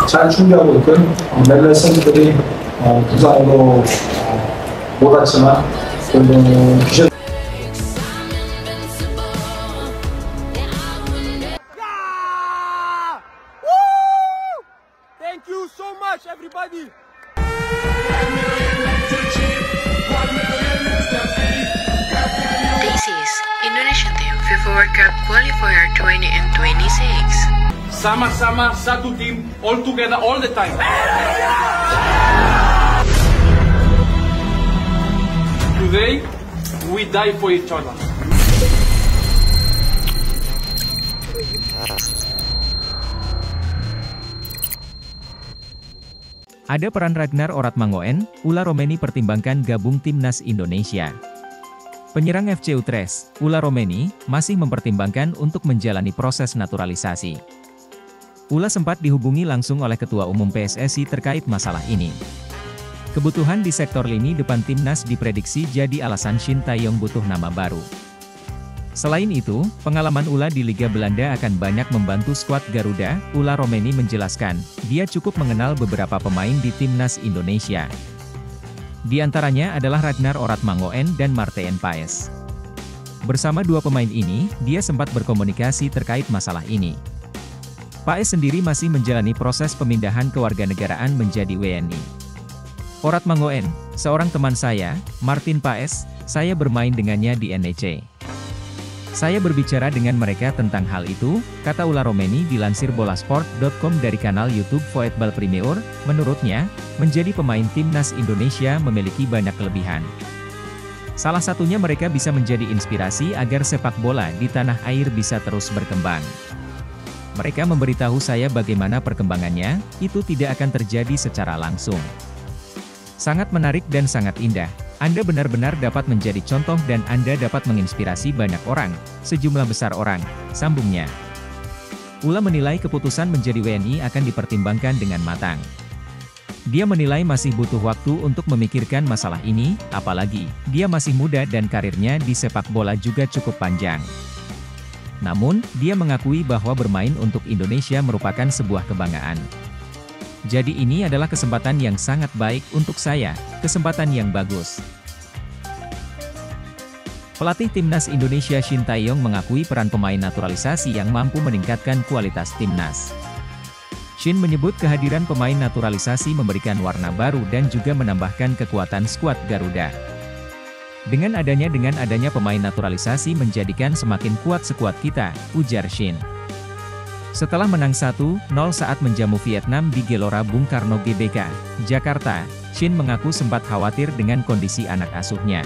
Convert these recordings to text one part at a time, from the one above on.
잘 준비하고 있고요. 멜레 선수들이 부상으로 못 왔지만 그래도 기셔 Thank you so much, everybody. This is Indonesian Team FIFA World Cup Qualifier 2026. Sama-sama satu tim, all together, all the time. Today, we die for each other. Ada peran Ragnar Oratmangoen, Ula Romeni pertimbangkan gabung timnas Indonesia. Penyerang FC Utrecht, Ula Romeni, masih mempertimbangkan untuk menjalani proses naturalisasi. Ula sempat dihubungi langsung oleh Ketua Umum PSSI terkait masalah ini. Kebutuhan di sektor lini depan timnas diprediksi jadi alasan Shin Tae-yong butuh nama baru. Selain itu, pengalaman Ula di Liga Belanda akan banyak membantu skuad Garuda. Ula Romeni menjelaskan, dia cukup mengenal beberapa pemain di timnas Indonesia. Di antaranya adalah Ragnar Oratmangoen dan Martijn Paes. Bersama dua pemain ini, dia sempat berkomunikasi terkait masalah ini. Paes sendiri masih menjalani proses pemindahan kewarganegaraan menjadi WNI. Oratmangoen, seorang teman saya, Martin Paes, saya bermain dengannya di NEC. Saya berbicara dengan mereka tentang hal itu, kata Ula Romeni dilansir bolasport.com dari kanal YouTube Voetbal Premier. Menurutnya, menjadi pemain timnas Indonesia memiliki banyak kelebihan. Salah satunya mereka bisa menjadi inspirasi agar sepak bola di tanah air bisa terus berkembang. Mereka memberitahu saya bagaimana perkembangannya, itu tidak akan terjadi secara langsung. Sangat menarik dan sangat indah. Anda benar-benar dapat menjadi contoh dan Anda dapat menginspirasi banyak orang, sejumlah besar orang, sambungnya. Ula menilai keputusan menjadi WNI akan dipertimbangkan dengan matang. Dia menilai masih butuh waktu untuk memikirkan masalah ini, apalagi, dia masih muda dan karirnya di sepak bola juga cukup panjang. Namun, dia mengakui bahwa bermain untuk Indonesia merupakan sebuah kebanggaan. Jadi ini adalah kesempatan yang sangat baik untuk saya, kesempatan yang bagus. Pelatih timnas Indonesia Shin Tae-yong mengakui peran pemain naturalisasi yang mampu meningkatkan kualitas timnas. Shin menyebut kehadiran pemain naturalisasi memberikan warna baru dan juga menambahkan kekuatan skuad Garuda. Dengan adanya pemain naturalisasi menjadikan semakin kuat skuad kita, ujar Shin. Setelah menang 1-0 saat menjamu Vietnam di Gelora Bung Karno GBK, Jakarta, Shin mengaku sempat khawatir dengan kondisi anak asuhnya.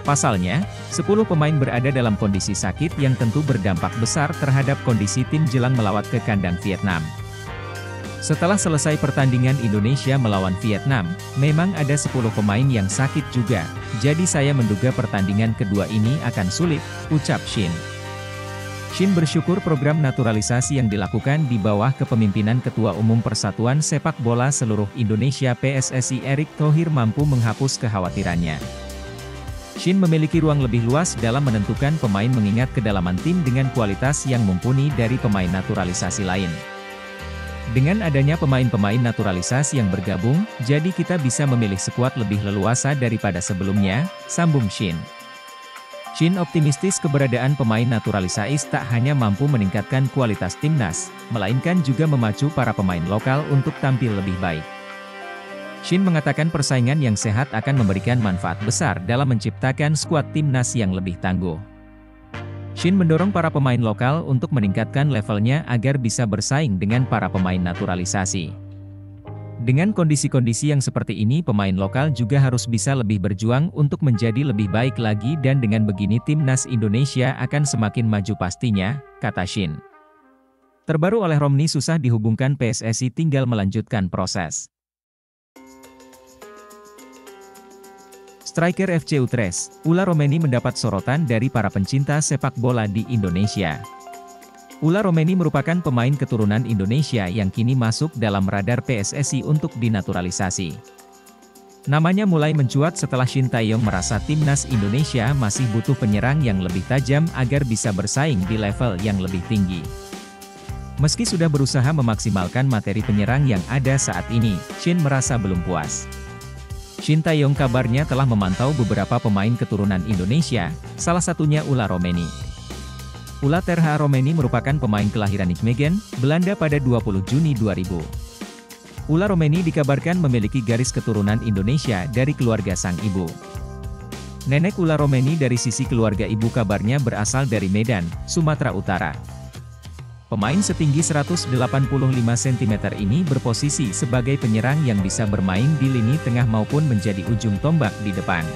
Pasalnya, 10 pemain berada dalam kondisi sakit yang tentu berdampak besar terhadap kondisi tim jelang melawat ke kandang Vietnam. Setelah selesai pertandingan Indonesia melawan Vietnam, memang ada 10 pemain yang sakit juga, jadi saya menduga pertandingan kedua ini akan sulit, ucap Shin. Shin bersyukur program naturalisasi yang dilakukan di bawah kepemimpinan Ketua Umum Persatuan Sepak Bola Seluruh Indonesia PSSI Erick Thohir mampu menghapus kekhawatirannya. Shin memiliki ruang lebih luas dalam menentukan pemain mengingat kedalaman tim dengan kualitas yang mumpuni dari pemain naturalisasi lain. Dengan adanya pemain-pemain naturalisasi yang bergabung, jadi kita bisa memilih skuad lebih leluasa daripada sebelumnya, sambung Shin. Shin optimistis keberadaan pemain naturalisasi tak hanya mampu meningkatkan kualitas timnas, melainkan juga memacu para pemain lokal untuk tampil lebih baik. Shin mengatakan persaingan yang sehat akan memberikan manfaat besar dalam menciptakan skuad timnas yang lebih tangguh. Shin mendorong para pemain lokal untuk meningkatkan levelnya agar bisa bersaing dengan para pemain naturalisasi. Dengan kondisi-kondisi yang seperti ini pemain lokal juga harus bisa lebih berjuang untuk menjadi lebih baik lagi dan dengan begini timnas Indonesia akan semakin maju pastinya, kata Shin. Terbaru oleh Romni susah dihubungkan PSSI tinggal melanjutkan proses. Striker FC Utrecht, Ula Romeni mendapat sorotan dari para pencinta sepak bola di Indonesia. Ula Romeni merupakan pemain keturunan Indonesia yang kini masuk dalam radar PSSI untuk dinaturalisasi. Namanya mulai mencuat setelah Shin Tae-yong merasa timnas Indonesia masih butuh penyerang yang lebih tajam agar bisa bersaing di level yang lebih tinggi. Meski sudah berusaha memaksimalkan materi penyerang yang ada saat ini, Shin merasa belum puas. Shin Tae-yong kabarnya telah memantau beberapa pemain keturunan Indonesia, salah satunya Ulla Romeni. Ulla Terha Romeni merupakan pemain kelahiran Nijmegen, Belanda pada 20 Juni 2000. Ulla Romeni dikabarkan memiliki garis keturunan Indonesia dari keluarga sang ibu. Nenek Ulla Romeni dari sisi keluarga ibu kabarnya berasal dari Medan, Sumatera Utara. Pemain setinggi 185 cm ini berposisi sebagai penyerang yang bisa bermain di lini tengah maupun menjadi ujung tombak di depan.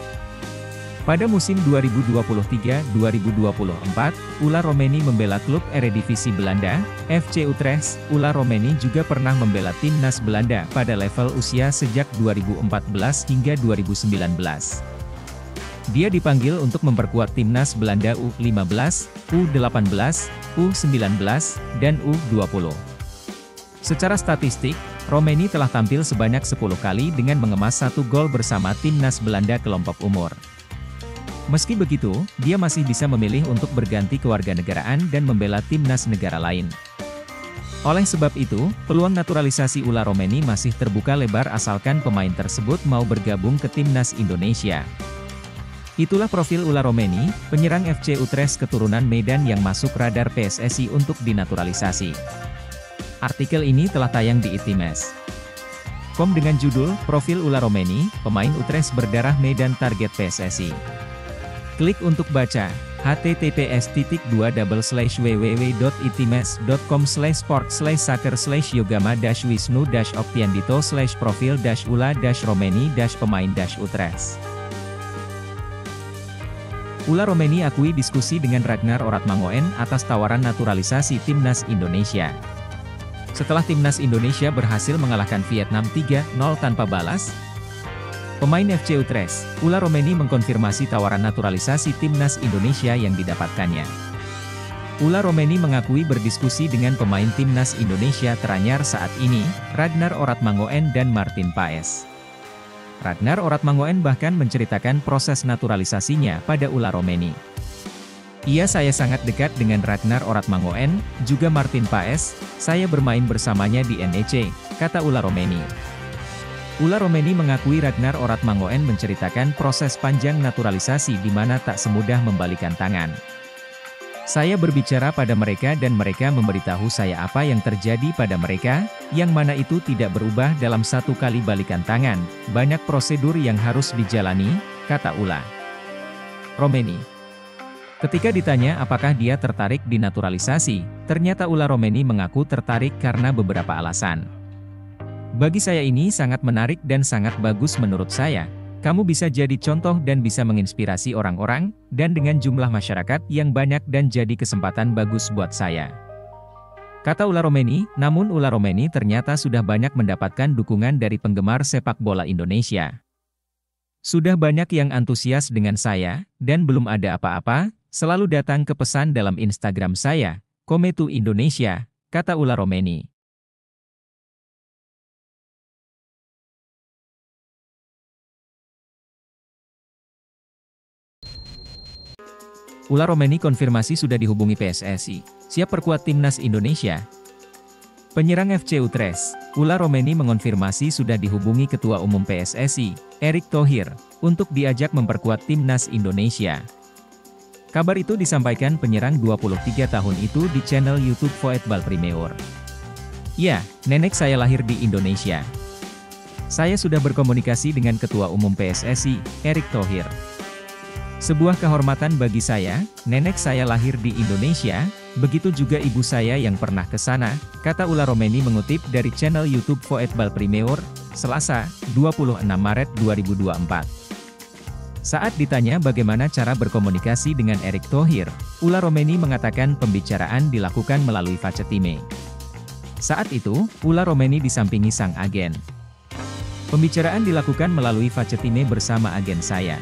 Pada musim 2023-2024, Ulla Romeni membela klub Eredivisie Belanda, FC Utrecht. Ulla Romeni juga pernah membela timnas Belanda pada level usia sejak 2014 hingga 2019. Dia dipanggil untuk memperkuat timnas Belanda U15, U18, U19, dan U20. Secara statistik, Romeni telah tampil sebanyak 10 kali dengan mengemas 1 gol bersama timnas Belanda kelompok umur. Meski begitu, dia masih bisa memilih untuk berganti kewarganegaraan dan membela timnas negara lain. Oleh sebab itu, peluang naturalisasi Ulla Romeni masih terbuka lebar asalkan pemain tersebut mau bergabung ke timnas Indonesia. Itulah profil Ulla Romeni, penyerang FC Utrecht keturunan Medan yang masuk radar PSSI untuk dinaturalisasi. Artikel ini telah tayang di itimes.com dengan judul, Profil Ulla Romeni, pemain Utrecht berdarah Medan target PSSI. Klik untuk baca, https://www.itimes.com/sport/soccer/yogamah-wisnu-optian-dito/profil-ulla-romeni-pemain-utrecht. Ulla Romeni akui diskusi dengan Ragnar Oratmangoen atas tawaran naturalisasi timnas Indonesia. Setelah timnas Indonesia berhasil mengalahkan Vietnam 3-0 tanpa balas, pemain FC Utrecht, Ulla Romeni mengkonfirmasi tawaran naturalisasi timnas Indonesia yang didapatkannya. Ulla Romeni mengakui berdiskusi dengan pemain timnas Indonesia teranyar saat ini, Ragnar Oratmangoen dan Martin Paes. Ragnar Oratmangoen bahkan menceritakan proses naturalisasinya pada Ulla Romeni. Saya sangat dekat dengan Ragnar Oratmangoen, juga Martin Paes, saya bermain bersamanya di NEC, kata Ulla Romeni. Ulla Romeni mengakui Ragnar Oratmangoen menceritakan proses panjang naturalisasi di mana tak semudah membalikan tangan. Saya berbicara pada mereka dan mereka memberitahu saya apa yang terjadi pada mereka, yang mana itu tidak berubah dalam satu kali balikan tangan, banyak prosedur yang harus dijalani, kata Ulla Romeni. Ketika ditanya apakah dia tertarik dinaturalisasi, ternyata Ulla Romeni mengaku tertarik karena beberapa alasan. Bagi saya ini sangat menarik dan sangat bagus menurut saya. Kamu bisa jadi contoh dan bisa menginspirasi orang-orang, dan dengan jumlah masyarakat yang banyak dan jadi kesempatan bagus buat saya. Kata Ulla Romeni, namun Ulla Romeni ternyata sudah banyak mendapatkan dukungan dari penggemar sepak bola Indonesia. Sudah banyak yang antusias dengan saya, dan belum ada apa-apa, selalu datang ke pesan dalam Instagram saya, Come to Indonesia, kata Ulla Romeni. Ulla Romeni konfirmasi sudah dihubungi PSSI, siap perkuat timnas Indonesia. Penyerang FC Utrecht, Ulla Romeni mengonfirmasi sudah dihubungi Ketua Umum PSSI, Erick Thohir, untuk diajak memperkuat timnas Indonesia. Kabar itu disampaikan penyerang 23 tahun itu di channel YouTube Football Premier. Ya, nenek saya lahir di Indonesia. Saya sudah berkomunikasi dengan Ketua Umum PSSI, Erick Thohir. Sebuah kehormatan bagi saya, nenek saya lahir di Indonesia, begitu juga ibu saya yang pernah ke sana, kata Ulla Romeni mengutip dari channel YouTube Football Premier, Selasa, 26 Maret 2024. Saat ditanya bagaimana cara berkomunikasi dengan Erick Thohir, Ulla Romeni mengatakan pembicaraan dilakukan melalui Facetime. Saat itu, Ulla Romeni disampingi sang agen. Pembicaraan dilakukan melalui Facetime bersama agen saya.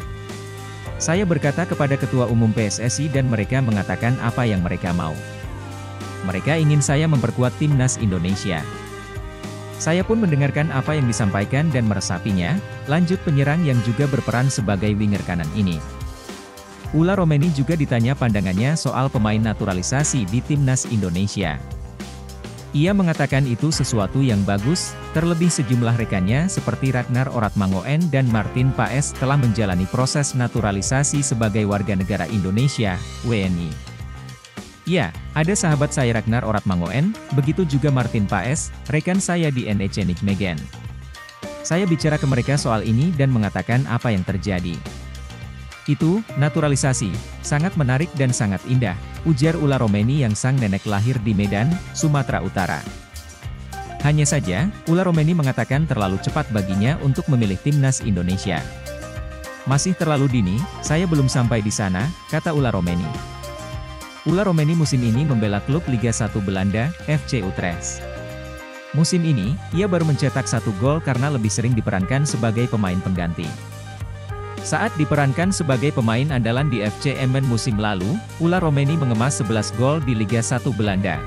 Saya berkata kepada Ketua Umum PSSI dan mereka mengatakan apa yang mereka mau. Mereka ingin saya memperkuat timnas Indonesia. Saya pun mendengarkan apa yang disampaikan dan meresapinya, lanjut penyerang yang juga berperan sebagai winger kanan ini. Ulla Romeni juga ditanya pandangannya soal pemain naturalisasi di timnas Indonesia. Ia mengatakan itu sesuatu yang bagus, terlebih sejumlah rekannya seperti Ragnar Oratmangoen dan Martin Paes telah menjalani proses naturalisasi sebagai warga negara Indonesia, WNI. Ya, ada sahabat saya Ragnar Oratmangoen, begitu juga Martin Paes, rekan saya di NEC Nijmegen. Saya bicara ke mereka soal ini dan mengatakan apa yang terjadi. Itu, naturalisasi, sangat menarik dan sangat indah, ujar Ula Romeni yang sang nenek lahir di Medan, Sumatera Utara. Hanya saja, Ula Romeni mengatakan terlalu cepat baginya untuk memilih timnas Indonesia. Masih terlalu dini, saya belum sampai di sana, kata Ula Romeni. Ula Romeni musim ini membela klub Liga 1 Belanda, FC Utrecht. Musim ini, ia baru mencetak 1 gol karena lebih sering diperankan sebagai pemain pengganti. Saat diperankan sebagai pemain andalan di FC Emmen musim lalu, Ula Romeni mengemas 11 gol di Liga 1 Belanda.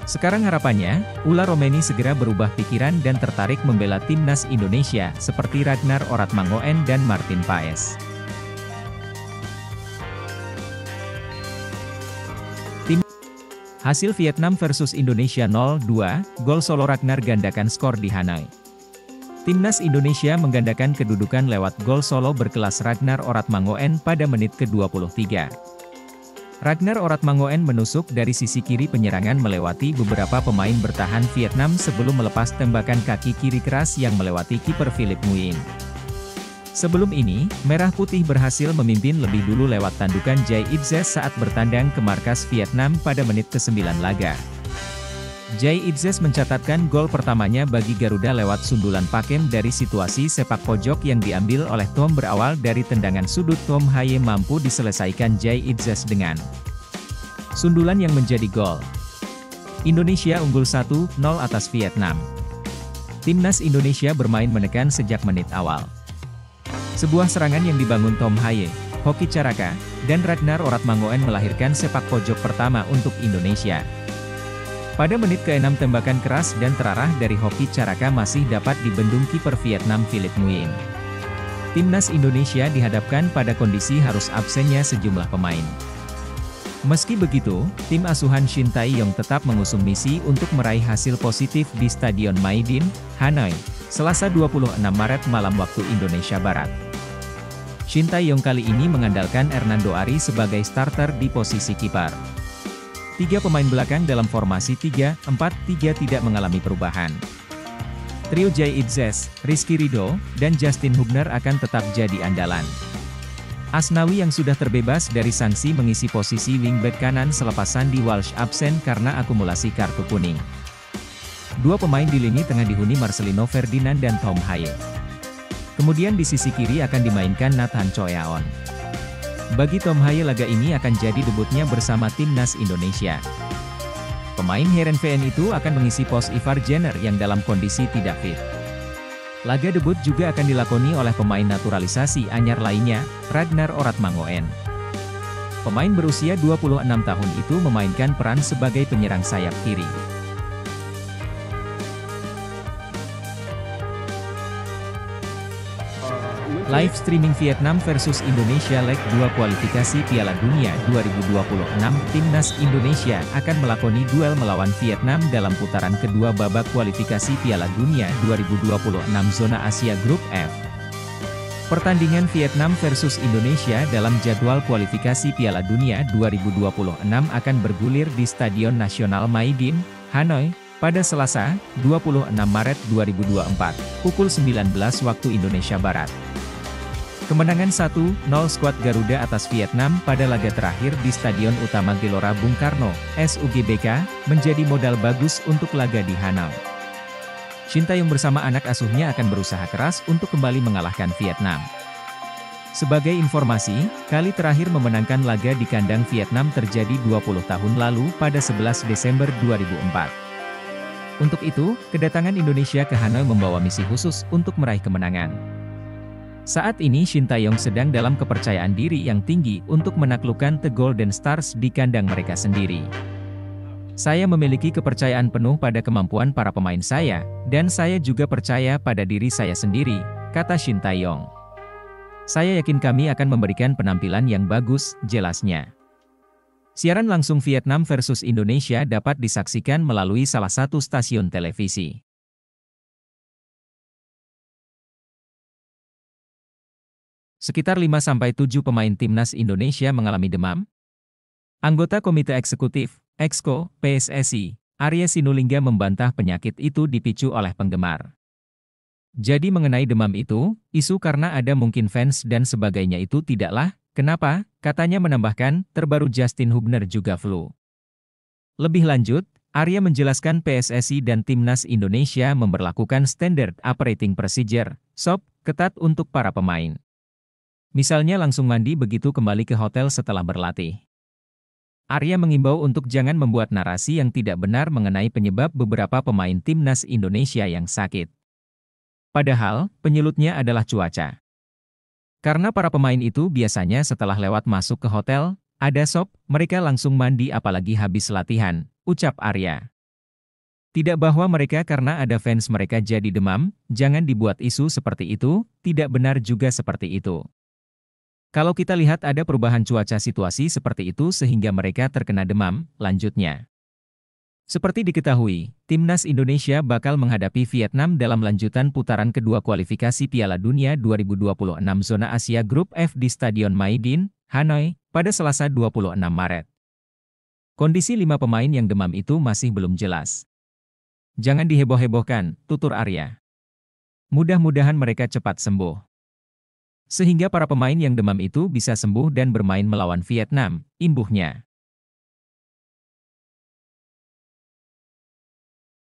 Sekarang harapannya, Ula Romeni segera berubah pikiran dan tertarik membela timnas Indonesia, seperti Ragnar Oratmangoen dan Martin Paes. Hasil Vietnam versus Indonesia 0-2, gol solo Ragnar gandakan skor di Hanoi. Timnas Indonesia menggandakan kedudukan lewat gol solo berkelas Ragnar Oratmangoen pada menit ke-23. Ragnar Oratmangoen menusuk dari sisi kiri penyerangan melewati beberapa pemain bertahan Vietnam sebelum melepas tembakan kaki kiri keras yang melewati kiper Philip Nguyen. Sebelum ini, Merah Putih berhasil memimpin lebih dulu lewat tandukan Jay Itzes saat bertandang ke markas Vietnam pada menit ke-9 laga. Jay Itzes mencatatkan gol pertamanya bagi Garuda lewat sundulan Pakem dari situasi sepak pojok yang diambil oleh Tom berawal dari tendangan sudut Tom Haye mampu diselesaikan Jay Itzes dengan sundulan yang menjadi gol. Indonesia unggul 1-0 atas Vietnam. Timnas Indonesia bermain menekan sejak menit awal. Sebuah serangan yang dibangun Tom Haye, Hoki Caraka, dan Ragnar Oratmangoen melahirkan sepak pojok pertama untuk Indonesia. Pada menit ke-6 tembakan keras dan terarah dari Hoki Caraka masih dapat dibendung kiper Vietnam Philip Nguyen. Timnas Indonesia dihadapkan pada kondisi harus absennya sejumlah pemain. Meski begitu, tim asuhan Shin Tae-yong tetap mengusung misi untuk meraih hasil positif di Stadion Maidin, Hanoi, Selasa 26 Maret malam waktu Indonesia Barat. Shin Tae-yong kali ini mengandalkan Hernando Ari sebagai starter di posisi kiper. 3 pemain belakang dalam formasi 3-4-3 tidak mengalami perubahan. Trio Jay Itzes, Rizky Ridho, dan Justin Hubner akan tetap jadi andalan. Asnawi yang sudah terbebas dari sanksi mengisi posisi wingback kanan selepas Sandy Walsh absen karena akumulasi kartu kuning. 2 pemain di lini tengah dihuni Marcelino Ferdinand dan Tom Haye. Kemudian di sisi kiri akan dimainkan Nathan Choeaon. Bagi Tom Haye laga ini akan jadi debutnya bersama timnas Indonesia. Pemain Heerenveen itu akan mengisi pos Ivar Jenner yang dalam kondisi tidak fit. Laga debut juga akan dilakoni oleh pemain naturalisasi anyar lainnya, Ragnar Oratmangoen. Pemain berusia 26 tahun itu memainkan peran sebagai penyerang sayap kiri. Live streaming Vietnam versus Indonesia Leg 2 kualifikasi Piala Dunia 2026, Timnas Indonesia akan melakoni duel melawan Vietnam dalam putaran kedua babak kualifikasi Piala Dunia 2026 zona Asia Grup F. Pertandingan Vietnam versus Indonesia dalam jadwal kualifikasi Piala Dunia 2026 akan bergulir di Stadion Nasional Maidin, Hanoi, pada Selasa, 26 Maret 2024, pukul 19 waktu Indonesia Barat. Kemenangan 1-0 skuad Garuda atas Vietnam pada laga terakhir di Stadion Utama Gelora Bung Karno, SUGBK, menjadi modal bagus untuk laga di Hanoi. Shin Tae-yong bersama anak asuhnya akan berusaha keras untuk kembali mengalahkan Vietnam. Sebagai informasi, kali terakhir memenangkan laga di kandang Vietnam terjadi 20 tahun lalu pada 11 Desember 2004. Untuk itu, kedatangan Indonesia ke Hanoi membawa misi khusus untuk meraih kemenangan. Saat ini Shin Tae-yong sedang dalam kepercayaan diri yang tinggi untuk menaklukkan The Golden Stars di kandang mereka sendiri. Saya memiliki kepercayaan penuh pada kemampuan para pemain saya, dan saya juga percaya pada diri saya sendiri, kata Shin Tae-yong. Saya yakin kami akan memberikan penampilan yang bagus, jelasnya. Siaran langsung Vietnam versus Indonesia dapat disaksikan melalui salah satu stasiun televisi. Sekitar 5-7 pemain timnas Indonesia mengalami demam. Anggota Komite Eksekutif, Exco, PSSI, Arya Sinulinga membantah penyakit itu dipicu oleh penggemar. Jadi mengenai demam itu, isu karena ada mungkin fans dan sebagainya itu tidaklah. Kenapa? Katanya menambahkan, terbaru Justin Hubner juga flu. Lebih lanjut, Arya menjelaskan PSSI dan Timnas Indonesia memberlakukan Standard Operating Procedure, SOP, ketat untuk para pemain. Misalnya langsung mandi begitu kembali ke hotel setelah berlatih. Arya mengimbau untuk jangan membuat narasi yang tidak benar mengenai penyebab beberapa pemain Timnas Indonesia yang sakit. Padahal, penyulutnya adalah cuaca. Karena para pemain itu biasanya setelah lewat masuk ke hotel, ada SOP, mereka langsung mandi apalagi habis latihan, ucap Arya. Tidak bahwa mereka karena ada fans mereka jadi demam, jangan dibuat isu seperti itu, tidak benar juga seperti itu. Kalau kita lihat ada perubahan cuaca situasi seperti itu sehingga mereka terkena demam, lanjutnya. Seperti diketahui, Timnas Indonesia bakal menghadapi Vietnam dalam lanjutan putaran kedua kualifikasi Piala Dunia 2026 Zona Asia Grup F di Stadion Maidin, Hanoi, pada Selasa 26 Maret. Kondisi 5 pemain yang demam itu masih belum jelas. Jangan diheboh-hebohkan, tutur Arya. Mudah-mudahan mereka cepat sembuh. Sehingga para pemain yang demam itu bisa sembuh dan bermain melawan Vietnam, imbuhnya.